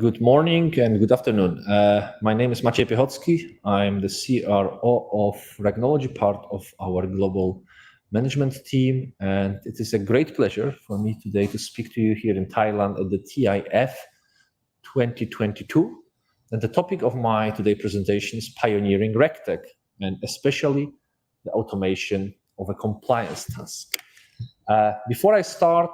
Good morning and good afternoon. My name is Maciej Piechocki. I'm the CRO of Regnology, part of our global management team. And it is a great pleasure for me today to speak to you here in Thailand at the TIF 2022. And the topic of my today presentation is pioneering RegTech, and especially the automation of a compliance task. Before I start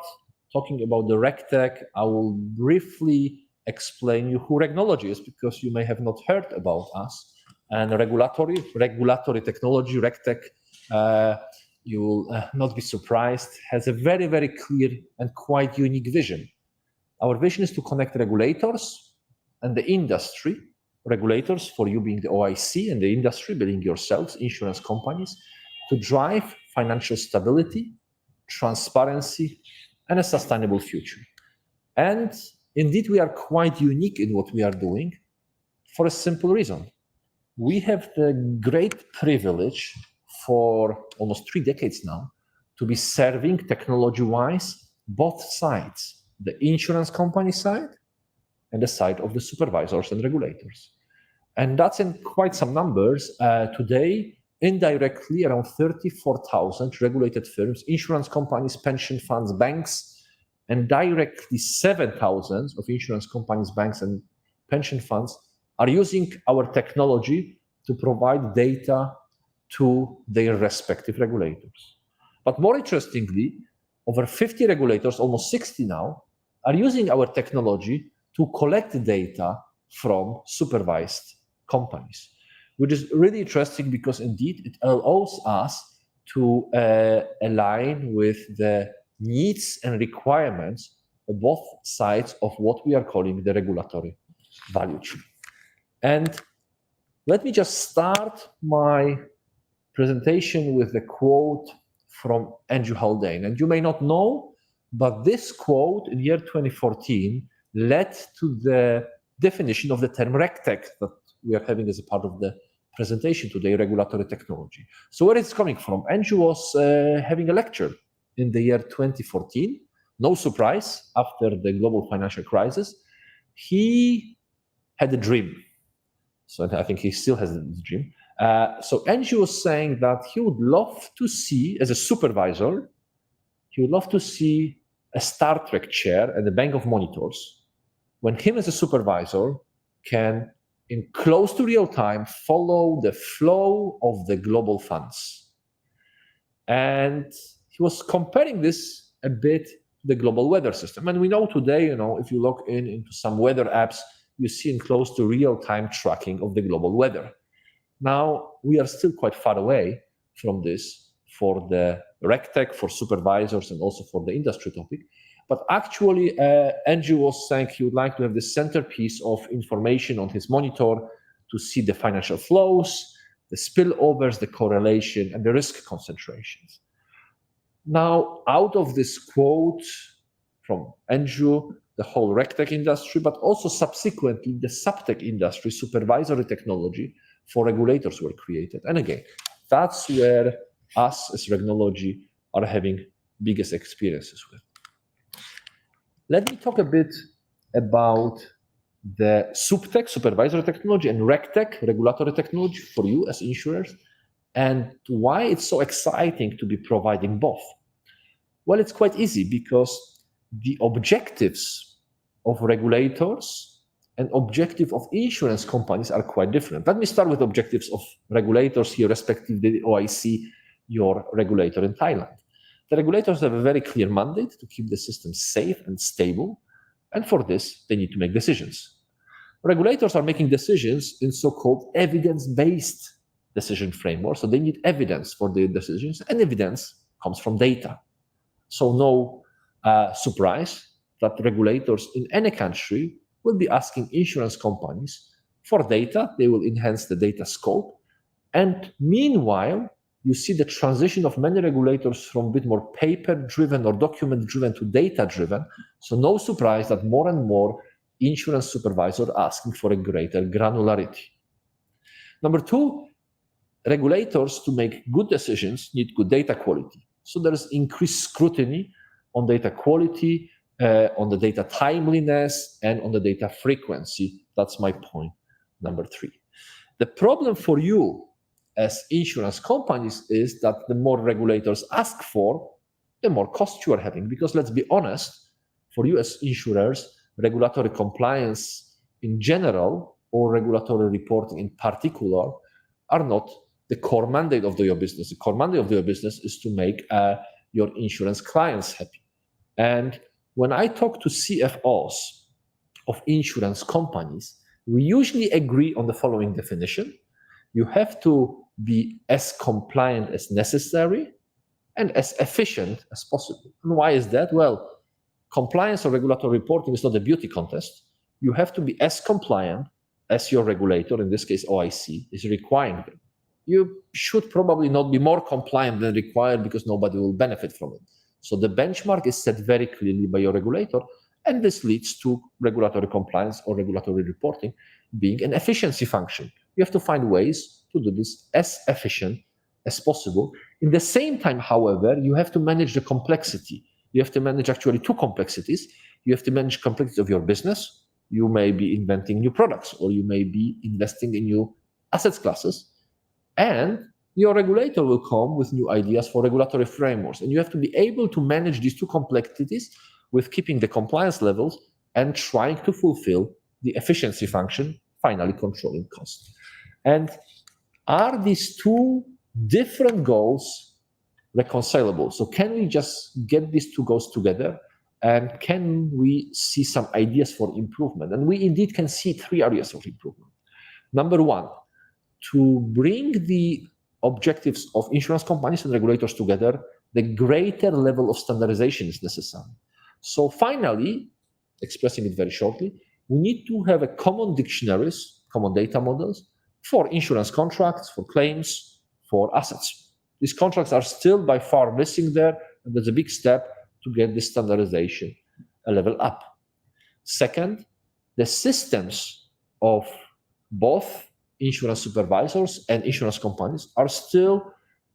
talking about the RegTech, I will briefly explain you who Regnology is, because you may have not heard about us. And regulatory technology, RegTech, you will not be surprised, has a very, very clear and quite unique vision. Our vision is to connect regulators and the industry, regulators for you being the OIC and the industry being yourselves, insurance companies, to drive financial stability, transparency, and a sustainable future. And indeed, we are quite unique in what we are doing for a simple reason. We have the great privilege for almost 3 decades now to be serving technology-wise both sides, the insurance company side and the side of the supervisors and regulators. And that's in quite some numbers. Today, indirectly, around 34,000 regulated firms, insurance companies, pension funds, banks, and directly 7,000 of insurance companies, banks, and pension funds are using our technology to provide data to their respective regulators. But more interestingly, over 50 regulators, almost 60 now, are using our technology to collect data from supervised companies, which is really interesting because indeed it allows us to align with the needs and requirements of both sides of what we are calling the regulatory value chain. And let me just start my presentation with a quote from Andrew Haldane. And you may not know, but this quote in year 2014 led to the definition of the term RegTech that we are having as a part of the presentation today, regulatory technology. So where it's coming from? Andrew was having a lecture in the year 2014. No surprise, after the global financial crisis, he had a dream. So I think he still has this dream. So Andrew was saying that he would love to see, as a supervisor, he would love to see a Star Trek chair and a bank of monitors when him as a supervisor can, in close to real time, follow the flow of the global funds. And he was comparing this a bit to the global weather system. And we know today, if you log into some weather apps, you see in close to real-time tracking of the global weather. Now, we are still quite far away from this for the RegTech, for supervisors, and also for the industry topic. But actually, Andrew was saying he would like to have the centerpiece of information on his monitor to see the financial flows, the spillovers, the correlation, and the risk concentrations. Now, out of this quote from Andrew, the whole RegTech industry, but also subsequently the SupTech industry, supervisory technology for regulators were created. And again, that's where us as Regnology are having biggest experiences with. Let me talk a bit about the SupTech, supervisory technology, and RegTech, regulatory technology for you as insurers, and why it's so exciting to be providing both. Well, it's quite easy because the objectives of regulators and objective of insurance companies are quite different. Let me start with objectives of regulators here, respectively the OIC, your regulator in Thailand. The regulators have a very clear mandate to keep the system safe and stable, and for this, they need to make decisions. Regulators are making decisions in so-called evidence-based decision framework, so they need evidence for their decisions, and evidence comes from data. So no surprise that regulators in any country will be asking insurance companies for data. They will enhance the data scope. And meanwhile, you see the transition of many regulators from a bit more paper-driven or document-driven to data-driven. So no surprise that more and more insurance supervisors are asking for a greater granularity. Number two, regulators, to make good decisions, need good data quality. So there is increased scrutiny on data quality, on the data timeliness, and on the data frequency. That's my point number 3. The problem for you as insurance companies is that the more regulators ask for, the more cost you are having. Because let's be honest, for you as insurers, regulatory compliance in general or regulatory reporting in particular are not the core mandate of your business. The core mandate of your business is to make your insurance clients happy. And when I talk to CFOs of insurance companies, we usually agree on the following definition. You have to be as compliant as necessary and as efficient as possible. And why is that? Well, compliance or regulatory reporting is not a beauty contest. You have to be as compliant as your regulator, in this case OIC, is requiring them. You should probably not be more compliant than required because nobody will benefit from it. So the benchmark is set very clearly by your regulator, and this leads to regulatory compliance or regulatory reporting being an efficiency function. You have to find ways to do this as efficient as possible. In the same time, however, you have to manage the complexity. You have to manage actually 2 complexities. You have to manage complexity of your business. You may be inventing new products, or you may be investing in new assets classes. And your regulator will come with new ideas for regulatory frameworks. And you have to be able to manage these 2 complexities with keeping the compliance levels and trying to fulfill the efficiency function, finally controlling costs. And are these 2 different goals reconcilable? So can we just get these 2 goals together? And can we see some ideas for improvement? And we indeed can see 3 areas of improvement. Number 1, to bring the objectives of insurance companies and regulators together, the greater level of standardization is necessary. So finally, expressing it very shortly, we need to have a common dictionaries, common data models for insurance contracts, for claims, for assets. These contracts are still by far missing there, and there's a big step to get the standardization a level up. Second, the systems of both insurance supervisors and insurance companies are still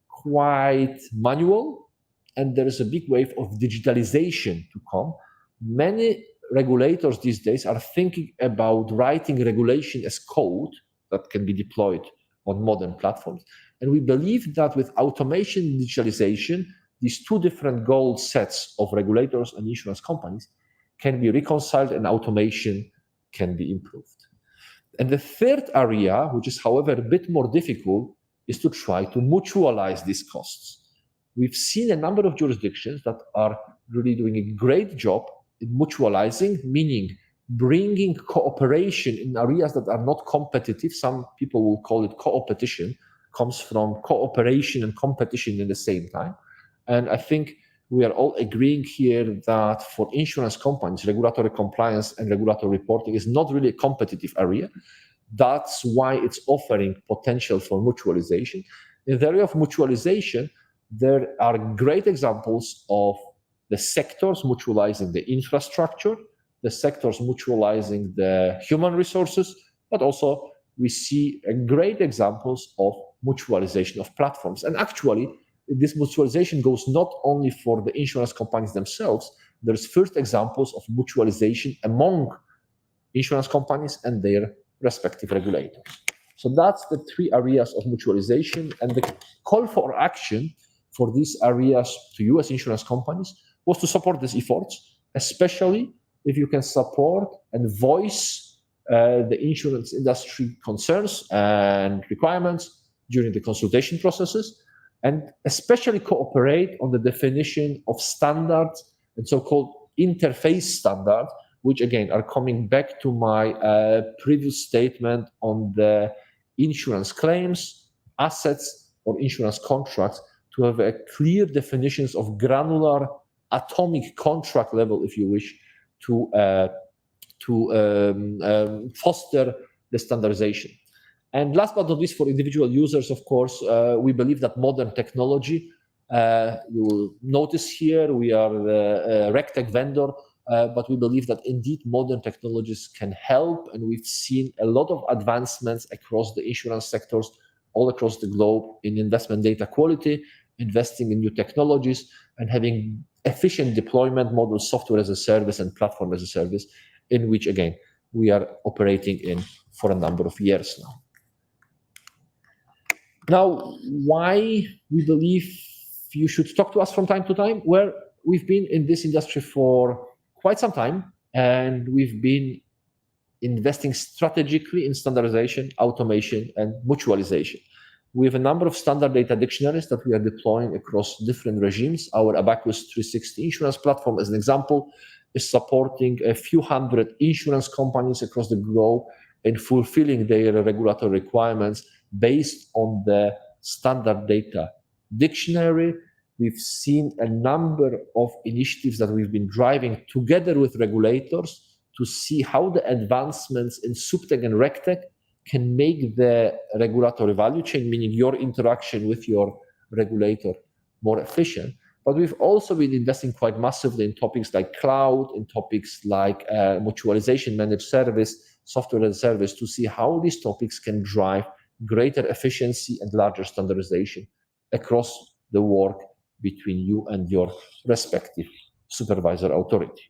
quite manual, and there is a big wave of digitalization to come. Many regulators these days are thinking about writing regulation as code that can be deployed on modern platforms. And we believe that with automation and digitalization, these 2 different goal sets of regulators and insurance companies can be reconciled and automation can be improved. And the third area, which is, however, a bit more difficult, is to try to mutualize these costs. We've seen a number of jurisdictions that are really doing a great job in mutualizing, meaning bringing cooperation in areas that are not competitive. Some people will call it co-opetition, comes from cooperation and competition in the same time. And I think we are all agreeing here that for insurance companies, regulatory compliance and regulatory reporting is not really a competitive area. That's why it's offering potential for mutualization. In the area of mutualization, there are great examples of the sectors mutualizing the infrastructure, the sectors mutualizing the human resources, but also we see great examples of mutualization of platforms. And actually, this mutualization goes not only for the insurance companies themselves, there's first examples of mutualization among insurance companies and their respective regulators. So that's the 3 areas of mutualization, and the call for action for these areas to you as insurance companies was to support these efforts, especially if you can support and voice the insurance industry concerns and requirements during the consultation processes, and especially cooperate on the definition of standards and so-called interface standards, which again are coming back to my previous statement on the insurance claims, assets, or insurance contracts, to have a clear definitions of granular atomic contract level, if you wish, to foster the standardization. And last but not least, for individual users, of course, we believe that modern technology, you will notice here, we are a RegTech vendor, but we believe that indeed modern technologies can help. And we've seen a lot of advancements across the insurance sectors, all across the globe, in investment data quality investing in new technologies, and having efficient deployment models, software as a service and platform as a service, in which, again, we are operating in for a number of years now. Now, why we believe you should talk to us from time to time? Well, we've been in this industry for quite some time, and we've been investing strategically in standardization, automation, and mutualization. We have a number of standard data dictionaries that we are deploying across different regimes. Our Abacus 360 insurance platform, as an example, is supporting a few hundred insurance companies across the globe in fulfilling their regulatory requirements based on the standard data dictionary. We've seen a number of initiatives that we've been driving together with regulators to see how the advancements in SupTech and RegTech can make the regulatory value chain, meaning your interaction with your regulator, more efficient. But we've also been investing quite massively in topics like cloud, in topics like mutualization, managed service, software as a service, to see how these topics can drive greater efficiency and larger standardization across the work between you and your respective supervisor authority.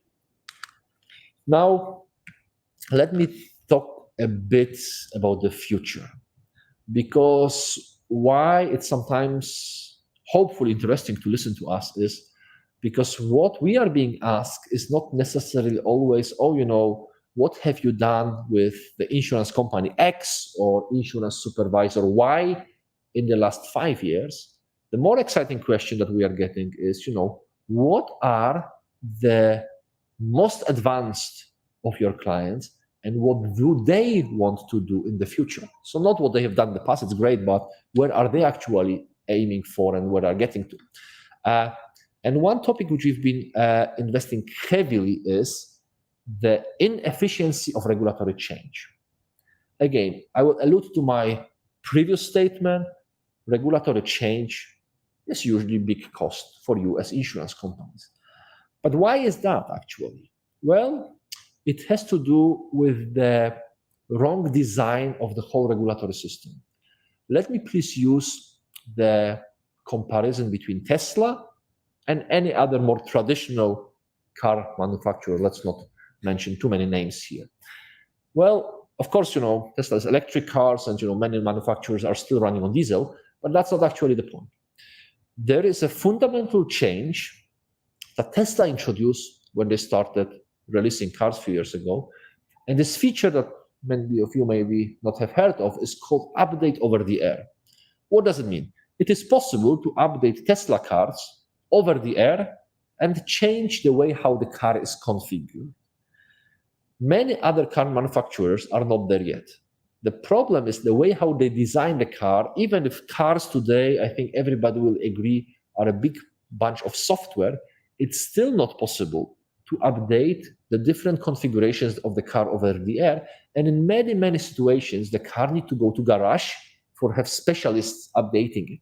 Now, let me talk a bit about the future, because why it's sometimes hopefully interesting to listen to us is because what we are being asked is not necessarily always, what have you done with the insurance company X or insurance supervisor Y in the last 5 years? The more exciting question that we are getting is, what are the most advanced of your clients and what do they want to do in the future? So not what they have done in the past, it's great, but where are they actually aiming for and where are getting to? And one topic which we've been investing heavily is the inefficiency of regulatory change. Again, I will allude to my previous statement. Regulatory change is usually big cost for you as insurance companies. But why is that actually? Well, it has to do with the wrong design of the whole regulatory system. Let me please use the comparison between Tesla and any other more traditional car manufacturer. Let's not mention too many names here. Well, of course, Tesla's electric cars and, many manufacturers are still running on diesel, but that's not actually the point. There is a fundamental change that Tesla introduced when they started releasing cars a few years ago. And this feature that many of you maybe not have heard of is called update over the air. What does it mean? It is possible to update Tesla cars over the air and change the way how the car is configured. Many other car manufacturers are not there yet. The problem is the way how they design the car. Even if cars today, I think everybody will agree, are a big bunch of software, it's still not possible to update the different configurations of the car over the air. And in many, many situations, the car needs to go to garage for have specialists updating it.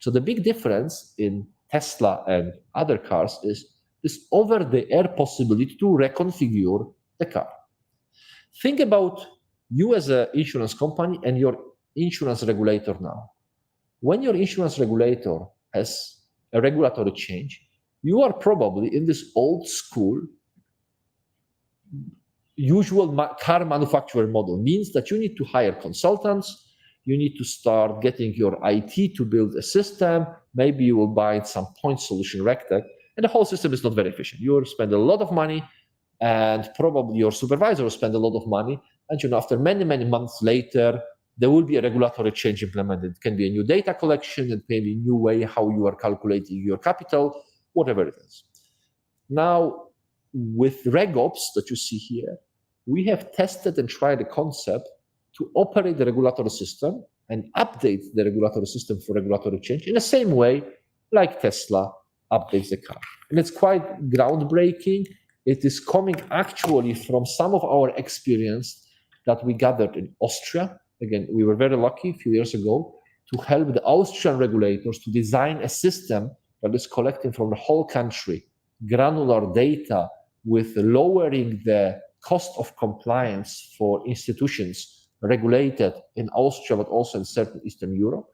So the big difference in Tesla and other cars is this over-the-air possibility to reconfigure the car. Think about you as an insurance company and your insurance regulator now. When your insurance regulator has a regulatory change, you are probably in this old school usual car manufacturer model. Means that you need to hire consultants, you need to start getting your IT to build a system, maybe you will buy some point solution RegTech, and the whole system is not very efficient. You will spend a lot of money, and probably your supervisor will spend a lot of money, and after many, many months later, there will be a regulatory change implemented. It can be a new data collection, it may be a new way how you are calculating your capital, whatever it is. Now, with RegOps that you see here, we have tested and tried a concept to operate the regulatory system and update the regulatory system for regulatory change in the same way like Tesla updates the car. And it's quite groundbreaking. It is coming actually from some of our experience that we gathered in Austria. Again, we were very lucky a few years ago to help the Austrian regulators to design a system that is collecting from the whole country granular data with lowering the cost of compliance for institutions regulated in Austria, but also in certain Eastern Europe.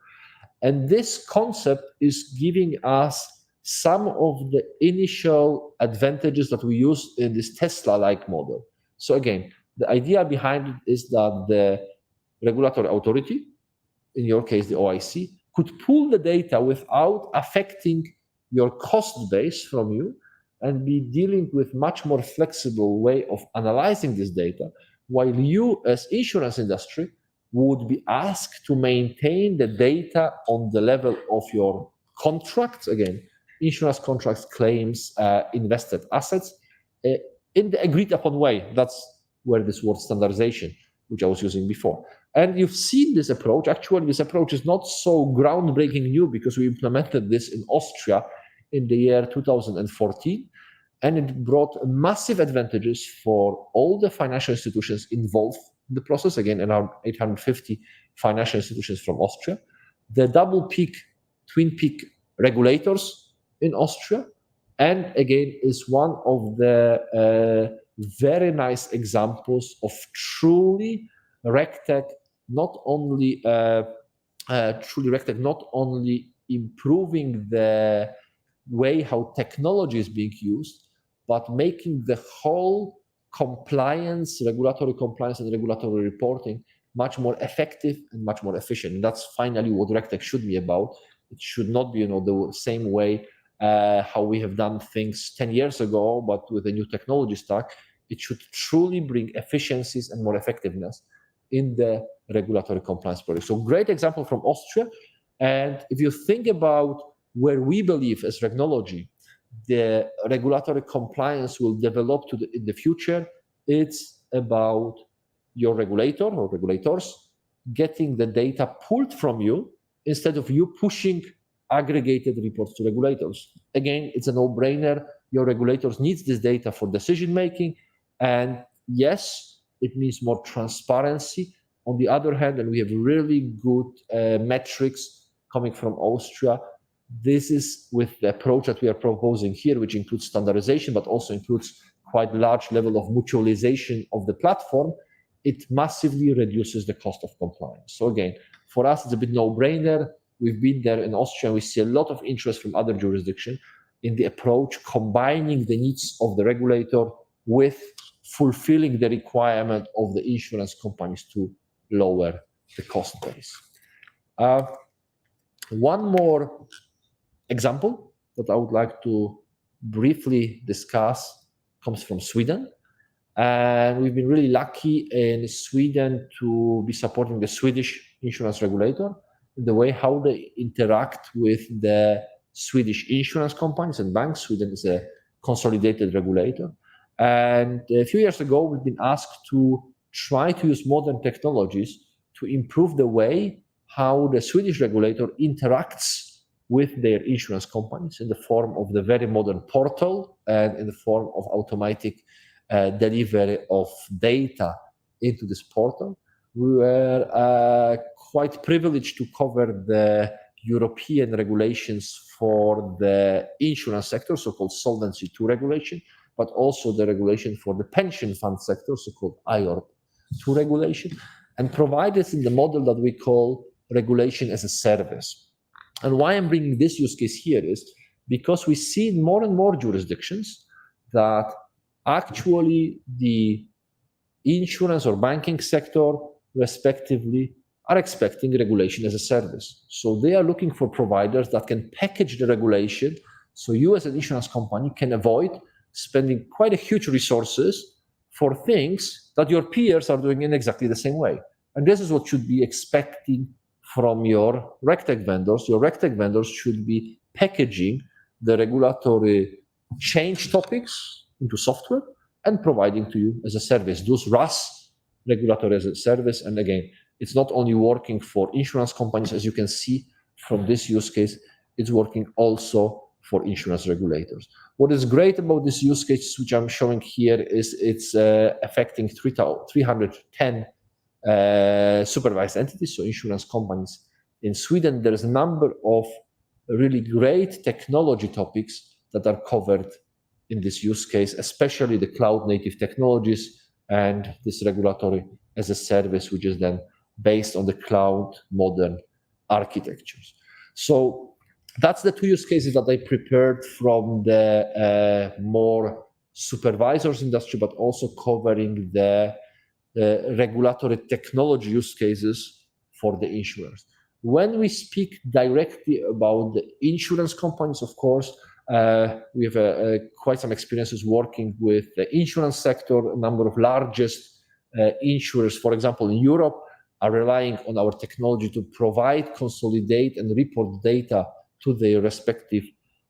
And this concept is giving us some of the initial advantages that we use in this Tesla-like model. So again, the idea behind it is that the regulatory authority, in your case, the OIC, could pull the data without affecting your cost base from you and be dealing with much more flexible way of analyzing this data, while you as insurance industry would be asked to maintain the data on the level of your contracts, again, insurance contracts, claims, invested assets, in the agreed upon way. That's where this word standardization, which I was using before. And you've seen this approach. Actually, this approach is not so groundbreaking new because we implemented this in Austria in the year 2014. And it brought massive advantages for all the financial institutions involved in the process. Again, around 850 financial institutions from Austria. The double peak, twin peak regulators in Austria. And again, is one of the very nice examples of truly RegTech, not only improving the way how technology is being used, but making the whole compliance, regulatory compliance and regulatory reporting much more effective and much more efficient. And that's finally what RegTech should be about. It should not be, the same way how we have done things 10 years ago, but with a new technology stack. It should truly bring efficiencies and more effectiveness in the regulatory compliance project. So great example from Austria. And if you think about where we believe as Regnology, the regulatory compliance will develop in the future, it's about your regulator or regulators getting the data pulled from you instead of you pushing aggregated reports to regulators. Again, it's a no-brainer. Your regulators needs this data for decision-making. And yes, it means more transparency. On the other hand, and we have really good metrics coming from Austria, this is with the approach that we are proposing here, which includes standardization, but also includes quite large level of mutualization of the platform. It massively reduces the cost of compliance. So again, for us, it's a bit no-brainer. We've been there in Austria. We see a lot of interest from other jurisdictions in the approach, combining the needs of the regulator with fulfilling the requirement of the insurance companies to lower the cost base. One more example that I would like to briefly discuss comes from Sweden. And we've been really lucky in Sweden to be supporting the Swedish insurance regulator in the way how they interact with the Swedish insurance companies and banks. Sweden is a consolidated regulator. And a few years ago, we've been asked to try to use modern technologies to improve the way how the Swedish regulator interacts with their insurance companies in the form of the very modern portal and in the form of automatic delivery of data into this portal. We were quite privileged to cover the European regulations for the insurance sector, so-called Solvency II regulation, but also the regulation for the pension fund sector, so-called IORP II regulation, and provide this in the model that we call regulation as a service. And why I'm bringing this use case here is because we see in more and more jurisdictions that actually the insurance or banking sector, respectively, are expecting regulation as a service. So they are looking for providers that can package the regulation so you as an insurance company can avoid spending quite a huge resources for things that your peers are doing in exactly the same way. And this is what should be expecting from your RegTech vendors. Your RegTech vendors should be packaging the regulatory change topics into software and providing to you as a service. Those RAS, regulatory as a service. And again, it's not only working for insurance companies, as you can see from this use case, it's working also for insurance regulators. What is great about this use case, which I'm showing here, is it's affecting 310 supervised entities, so insurance companies in Sweden. There's a number of really great technology topics that are covered in this use case, especially the cloud native technologies and this regulatory as a service, which is then based on the cloud modern architectures. So that's the 2 use cases that I prepared from the more supervisors industry, but also covering the regulatory technology use cases for the insurers. When we speak directly about the insurance companies, of course, we have quite some experiences working with the insurance sector. A number of largest insurers, for example, in Europe, are relying on our technology to provide, consolidate, and report data to their respective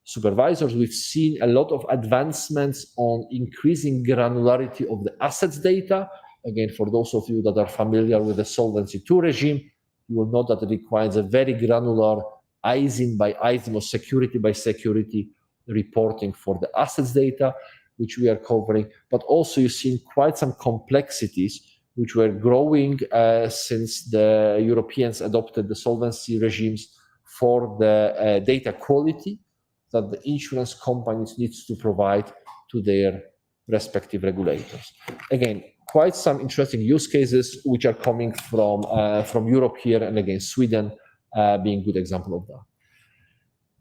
supervisors. We've seen a lot of advancements on increasing granularity of the assets data. Again, for those of you that are familiar with the Solvency II regime, you will know that it requires a very granular ISIN by ISIN or security by security reporting for the assets data, which we are covering. But also you've seen quite some complexities which were growing since the Europeans adopted the solvency regimes for the data quality that the insurance companies need to provide to their respective regulators. Again, quite some interesting use cases which are coming from Europe here, and again, Sweden being a good example of that.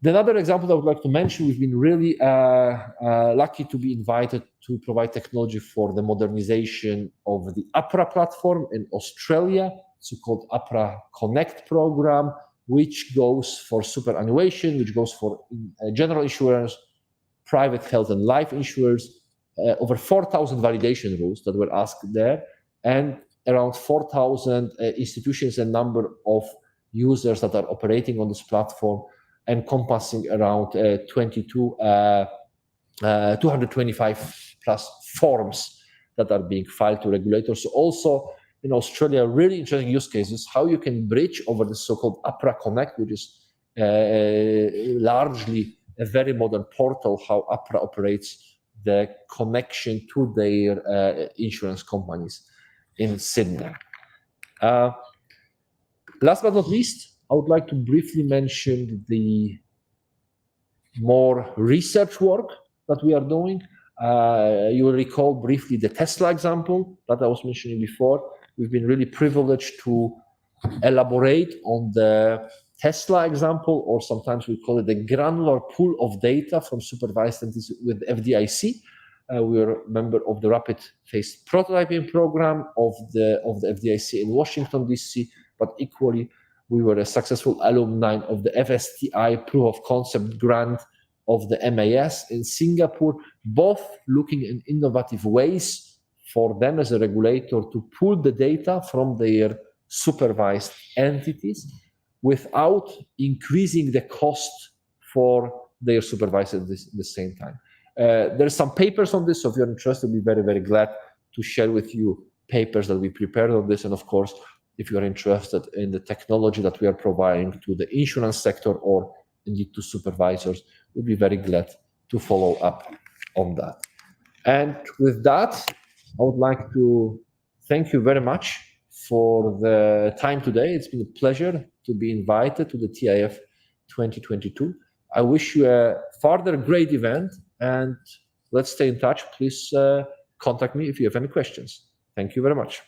Another example I would like to mention, we've been really lucky to be invited to provide technology for the modernization of the APRA platform in Australia. It's called APRA Connect program, which goes for superannuation, which goes for general insurance, private health and life insurers, over 4,000 validation rules that were asked there, and around 4,000 institutions and number of users that are operating on this platform, encompassing around 225 plus forms that are being filed to regulators. So also in Australia, really interesting use cases, how you can bridge over the so-called APRA Connect, which is largely a very modern portal, how APRA operates the connection to their insurance companies in Sydney. Last but not least, I would like to briefly mention the more research work that we are doing. You will recall briefly the Tesla example that I was mentioning before. We've been really privileged to elaborate on the Tesla example, or sometimes we call it the granular pool of data from supervised entities with FDIC. We are a member of the rapid phase prototyping program of the FDIC in Washington, D.C., but equally, we were a successful alumni of the FSTI proof of concept grant of the MAS in Singapore, both looking in innovative ways for them as a regulator to pull the data from their supervised entities without increasing the cost for their supervisors at the same time. There's some papers on this, so if you're interested, we'll be very, very glad to share with you papers that we prepared on this. And of course, if you are interested in the technology that we are providing to the insurance sector or indeed to supervisors, we'll be very glad to follow up on that. And with that, I would like to thank you very much for the time today. It's been a pleasure to be invited to the TIF 2022. I wish you a further great event, and let's stay in touch. Please contact me if you have any questions. Thank you very much.